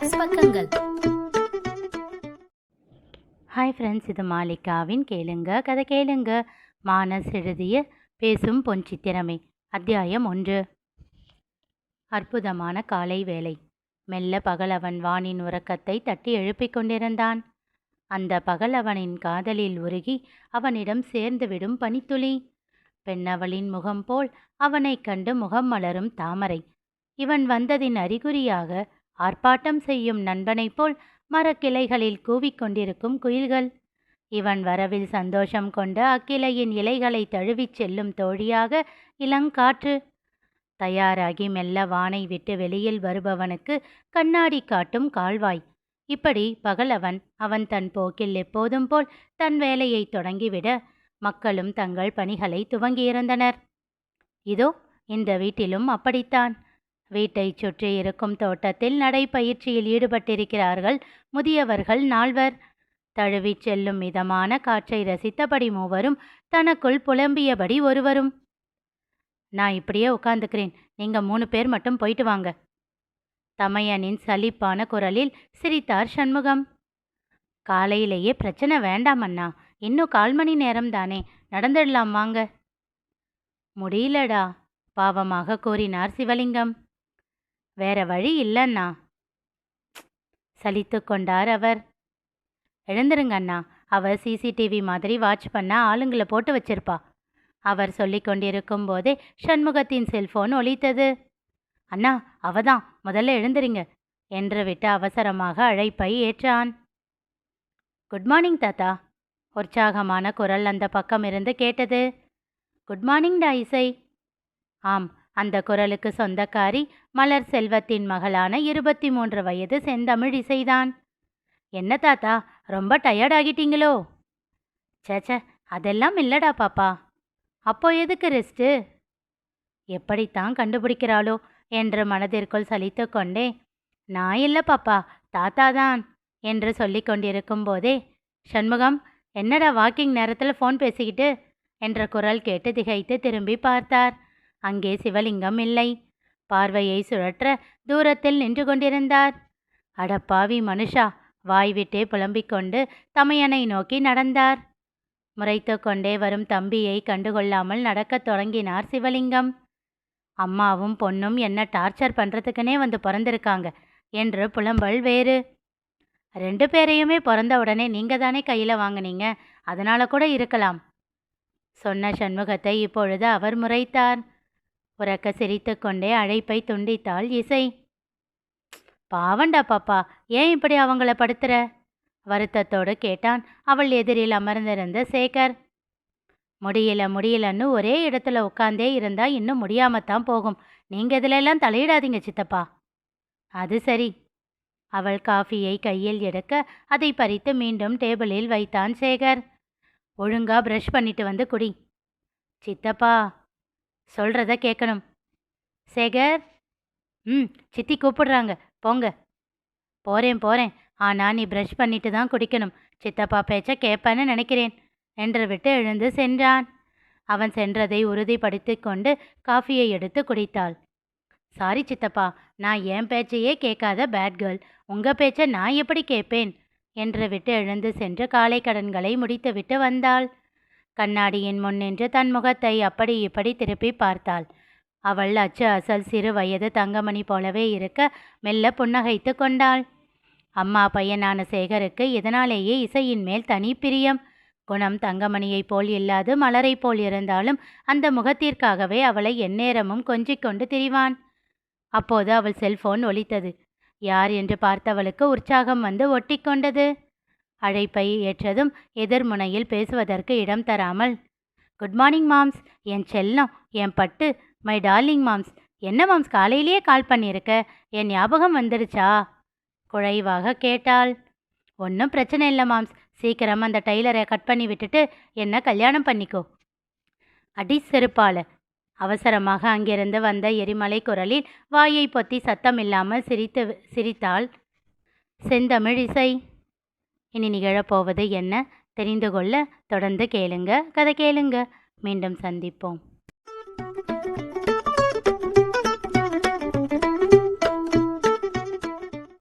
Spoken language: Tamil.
மானஸ் பக்கங்கள். ஹாய் ஃப்ரெண்ட்ஸ், இது மாலிகாவின் கேளுங்க கதை கேளுங்க. மானஸ் எழுதிய பேசும் பொன் சித்திரமே. அத்தியாயம் 1. அற்புதமான காலை வேளை. மெல்ல பகலவன் வானின் உறக்கத்தை தட்டி எழுப்பிக் கொண்டிருந்தான். அந்த பகலவனின் காதலில் உருகி அவனிடம் சேர்ந்துவிடும் பனித்துளி. பெண்ணவளின் முகம் போல் அவனை கண்டு முகம் மலரும் தாமரை. இவன் வந்ததின் அறிகுறியாக ஆர்ப்பாட்டம் செய்யும் நண்பனைப் போல் மரக்கிளைகளில் கூவிக்கொண்டிருக்கும் குயில்கள். இவன் வரவில் சந்தோஷம் கொண்ட அக்கிளையின் இலைகளை தழுவிச் செல்லும் தோழியாக இளங்காற்று. தயாராகி மெல்ல வானை விட்டு வெளியில் வருபவனுக்கு கண்ணாடி காட்டும் கால்வாய். இப்படி பகலவன் அவன் தன் போக்கில் எப்போதும் போல் தன் வேலையை தொடங்கிவிட மக்களும் தங்கள் பணிகளை துவங்கியிருந்தனர். இதோ இந்த வீட்டிலும் அப்படித்தான். வீட்டைச் சுற்றி இருக்கும் தோட்டத்தில் நடைப்பயிற்சியில் ஈடுபட்டிருக்கிறார்கள் முதியவர்கள் 4. தழுவிச் செல்லும் மிதமான காற்றை ரசித்தபடி மூவரும், தனக்குள் புலம்பியபடி ஒருவரும். நான் இப்படியே உட்காந்துக்கிறேன், நீங்க 3 பேர் மட்டும் போயிட்டு வாங்க. தமையனின் சலிப்பான குரலில் சிரித்தார் சண்முகம். காலையிலேயே பிரச்சனை வேண்டாம் அண்ணா, இன்னும் 1/4 மணி நேரம் தானே, நடந்துடலாம் வாங்க. முடியலடா, பாவமாக கூறினார் சிவலிங்கம். வேற வழி இல்லைண்ணா, சலித்து கொண்டார் அவர். எழுந்துருங்க அண்ணா, அவர் சிசிடிவி மாதிரி வாட்ச் பண்ண ஆளுங்களை போட்டு வச்சிருப்பா. அவர் சொல்லி கொண்டிருக்கும் போதே சண்முகத்தின் செல்போன் ஒலித்தது. அண்ணா, அவதான், முதல்ல எழுந்துருங்க என்று விட்டு அவசரமாக அழைப்பை ஏற்றான். குட் மார்னிங் தாத்தா, உற்சாகமான குரல் அந்த பக்கம் இருந்து கேட்டது. குட் மார்னிங் டா இசை. ஆம், அந்த குரலுக்கு சொந்தக்காரி மலர் செல்வத்தின் மகளான 23 வயது செந்தமிழ் இசைதான். என்ன தாத்தா, ரொம்ப டயர்ட் ஆகிட்டீங்களோ? சேச்ச, அதெல்லாம் இல்லடா பாப்பா. அப்போ எதுக்கு ரெஸ்ட்டு? எப்படித்தான் கண்டுபிடிக்கிறாளோ என்று மனதிற்குள் சலித்து கொண்டே, நான் இல்லை பாப்பா, தாத்தா தான் என்று சொல்லி கொண்டிருக்கும் போதே, சண்முகம், என்னடா வாக்கிங் நேரத்தில் ஃபோன் பேசிக்கிட்டு என்ற குரல் கேட்டு திகைத்து திரும்பி பார்த்தார். அங்கே சிவலிங்கம் இல்லை. பார்வையை சுழற்ற தூரத்தில் நின்று கொண்டிருந்தார். அடப்பாவி மனுஷா, வாய்விட்டே புலம்பிக் கொண்டு தமையனை நோக்கி நடந்தார். முறைத்து கொண்டே வரும் தம்பியை கண்டுகொள்ளாமல் நடக்கத் தொடங்கினார் சிவலிங்கம். அம்மாவும் பொண்ணும் என்ன டார்ச்சர் பண்ணுறதுக்குனே வந்து பிறந்திருக்காங்க என்று புலம்பல் வேறு. 2 பேரையுமே பிறந்த உடனே நீங்கள் தானே கையில் வாங்கினீங்க, அதனால கூட இருக்கலாம் சொன்ன சண்முகத்தை இப்பொழுது அவர் முறைத்தார். உறக்க சிரித்து கொண்டே அழைப்பை துண்டித்தாள் இசை. பாவண்டா பாப்பா, ஏன் இப்படி அவங்கள படுத்துற? வருத்தத்தோடு கேட்டான் அவள் எதிரில் அமர்ந்திருந்த சேகர். முடியலன்னு ஒரே இடத்துல உட்காந்தே இருந்தா இன்னும் முடியாமத்தான் போகும். நீங்க இதிலெல்லாம் தலையிடாதீங்க சித்தப்பா. அது சரி. அவள் காஃபியை கையில் எடுக்க அதை பறித்து மீண்டும் டேபிளில் வைத்தான் சேகர். ஒழுங்கா பிரஷ் பண்ணிட்டு வந்து குடி. சித்தப்பா, சொல்கிறத கேட்கணும். சேகர். சித்தி கூப்பிடுறாங்க, போங்க. போகிறேன், ஆனால் நீ ப்ரஷ் பண்ணிட்டு தான் குடிக்கணும். சித்தப்பா பேச்ச கேட்பேன்னு நினைக்கிறேன் என்று விட்டு எழுந்து சென்றான். அவன் சென்றதை உறுதிப்படுத்தி கொண்டு காஃபியை எடுத்து குடித்தாள். சாரி சித்தப்பா, நான் என் பேச்சையே கேட்காத பேட் கேர்ள், உங்கள் பேச்சை நான் எப்படி கேட்பேன் என்று விட்டு எழுந்து சென்று காலை கடன்களை முடித்துவிட்டு வந்தாள். கண்ணாடியின் முன் நின்று தன் முகத்தை அப்படி இப்படி திருப்பி பார்த்தாள். அவள் அச்சு அசல் சிறு வயது தங்கமணி போலவே இருக்க மெல்ல புன்னகைத்து கொண்டாள். அம்மா பையனான சேகருக்கு இதனாலேயே இசையின் மேல் தனி பிரியம். குணம் தங்கமணியைப் போல் இல்லாது மலரை போல் இருந்தாலும் அந்த முகத்திற்காகவே அவளை எந்நேரமும் கொஞ்சிக் கொண்டு திரிவான். அப்போது அவள் செல்போன் ஒலித்தது. யார் என்று பார்த்தவளுக்கு உற்சாகம் வந்து ஒட்டி கொண்டது. அழைப்பை ஏற்றதும் எதிர்முனையில் பேசுவதற்கு இடம் தராமல், குட் மார்னிங் மாம்ஸ், என் செல்லம், என் பட்டு, மை டார்லிங் மாம்ஸ். என்ன மாம்ஸ் காலையிலேயே கால் பண்ணியிருக்க, என் ஞாபகம் வந்துடுச்சா? குழைவாக கேட்டாள். ஒன்றும் பிரச்சனை இல்லை மாம்ஸ், சீக்கிரம் அந்த டைலரை கட் பண்ணி விட்டுட்டு என்ன கல்யாணம் பண்ணிக்கோ. அடி செருப்பால. அவசரமாக அங்கிருந்து வந்த எரிமலை குரலில் வாயை பொத்தி சத்தம் இல்லாமல் சிரித்தாள் செந்தமிழ் இசை. இனி நிகழப்போவது என்ன தெரிந்து கொள்ள தொடர்ந்து கேளுங்க கதை கேளுங்க. மீண்டும் சந்திப்போம்.